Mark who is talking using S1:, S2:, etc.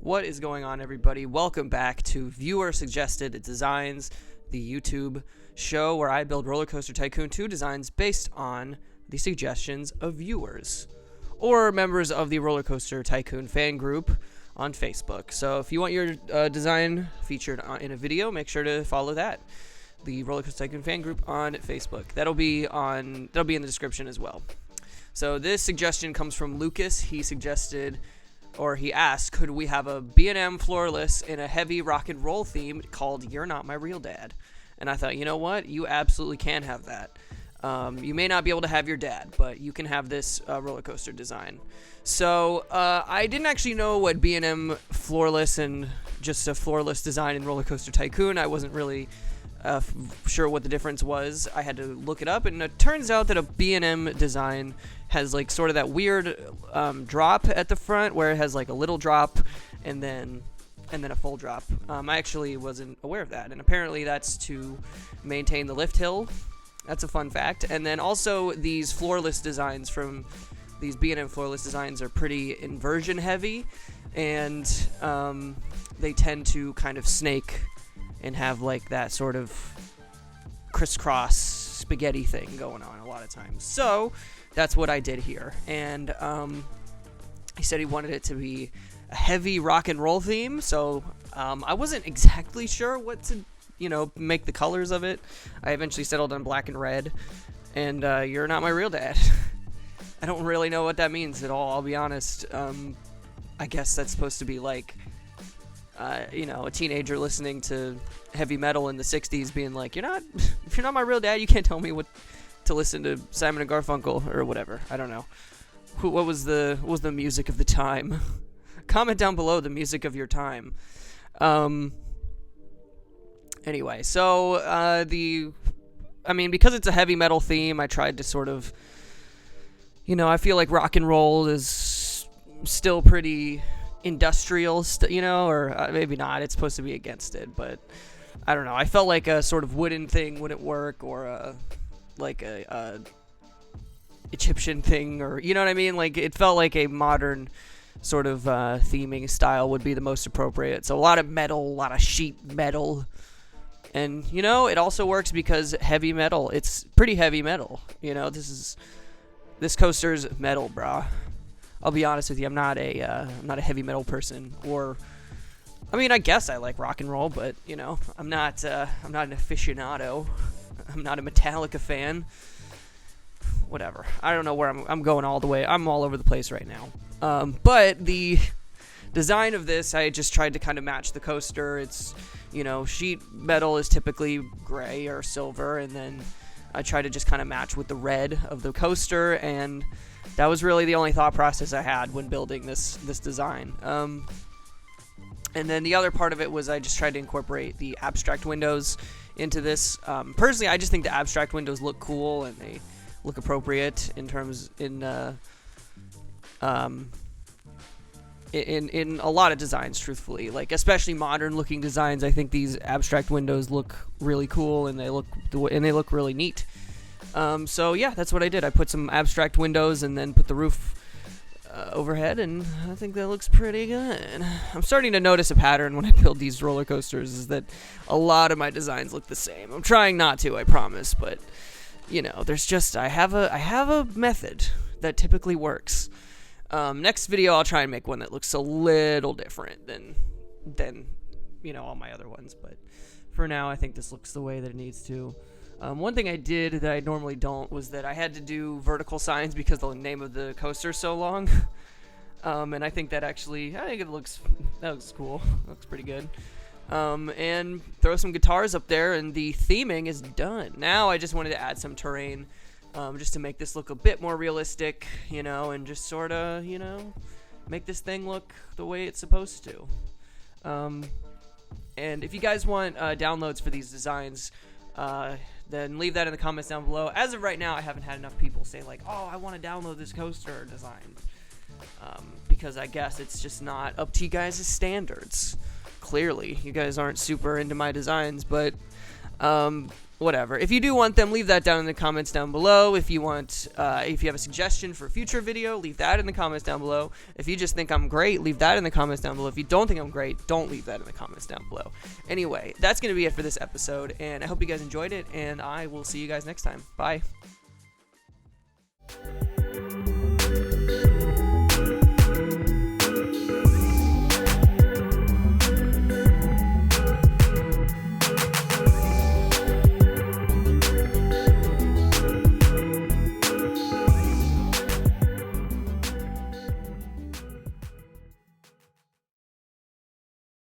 S1: What is going on, everybody? Welcome back to Viewer Suggested Designs, the YouTube show where I build Rollercoaster Tycoon 2 designs based on the suggestions of viewers or members of the Rollercoaster Tycoon fan group on Facebook. So if you want your design featured in a video, make sure to follow that, the Rollercoaster Tycoon fan group on Facebook. That'll be in the description as well. So this suggestion comes from Lucas. He suggested, or he asked, could we have a B&M Floorless in a heavy rock and roll theme called You're Not My Real Dad? And I thought, you know what? You absolutely can have that. You may not be able to have your dad, but you can have this roller coaster design. So I didn't actually know what B&M Floorless and just a floorless design in Roller Coaster Tycoon. I wasn't really sure what the difference was. I had to look it up, and it turns out that a B&M design has like sort of that weird drop at the front where it has like a little drop and then a full drop. I actually wasn't aware of that, and apparently that's to maintain the lift hill. That's a fun fact. And then also these floorless designs from these B&M Floorless designs are pretty inversion heavy, and they tend to kind of snake and have like that sort of crisscross spaghetti thing going on a lot of times. So that's what I did here. And he said he wanted it to be a heavy rock and roll theme. So I wasn't exactly sure what to, make the colors of it. I eventually settled on black and red. And You're Not My Real Dad. I don't really know what that means at all, I'll be honest. I guess that's supposed to be like, a teenager listening to heavy metal in the 60s being like, if you're not my real dad, you can't tell me what to listen to Simon and Garfunkel or whatever. I don't know. What was the music of the time? Comment down below the music of your time. Anyway, so because it's a heavy metal theme, I tried to sort of, I feel like rock and roll is still pretty industrial, or maybe not. It's supposed to be against it, but I don't know. I felt like a sort of wooden thing wouldn't work, or a Egyptian thing, or you know what I mean. Like it felt like a modern sort of theming style would be the most appropriate. So a lot of metal, a lot of sheet metal, and it also works because heavy metal. It's pretty heavy metal. This coaster's metal, brah. I'll be honest with you, I'm not a heavy metal person, I guess I like rock and roll, but I'm not an aficionado. I'm not a Metallica fan. Whatever. I don't know where I'm going all the way. I'm all over the place right now. But the design of this, I just tried to kind of match the coaster. It's sheet metal is typically gray or silver, and then I try to just kind of match with the red of the coaster, and that was really the only thought process I had when building this design. And then the other part of it was I just tried to incorporate the abstract windows into this. Personally, I just think the abstract windows look cool and they look appropriate in a lot of designs, truthfully. Like especially modern looking designs, I think these abstract windows look really cool and they look really neat. So yeah, that's what I did. I put some abstract windows and then put the roof overhead, and I think that looks pretty good. I'm starting to notice a pattern when I build these roller coasters, is that a lot of my designs look the same. I'm trying not to, I promise, but there's just I have a method that typically works. Next video I'll try and make one that looks a little different than all my other ones, but for now I think this looks the way that it needs to. One thing I did that I normally don't was that I had to do vertical signs because the name of the coaster is so long. And I think it looks cool. Looks pretty good. And throw some guitars up there, and the theming is done. Now I just wanted to add some terrain, just to make this look a bit more realistic, and just sort of, make this thing look the way it's supposed to. And if you guys want downloads for these designs, then leave that in the comments down below. As of right now, I haven't had enough people say like, oh, I want to download this coaster design. Because I guess it's just not up to you guys' standards. Clearly, you guys aren't super into my designs, but Whatever. If you do want them, leave that down in the comments down below. If you want, if you have a suggestion for a future video, leave that in the comments down below. If you just think I'm great, leave that in the comments down below. If you don't think I'm great, don't leave that in the comments down below. Anyway, that's going to be it for this episode, and I hope you guys enjoyed it, and I will see you guys next time. Bye.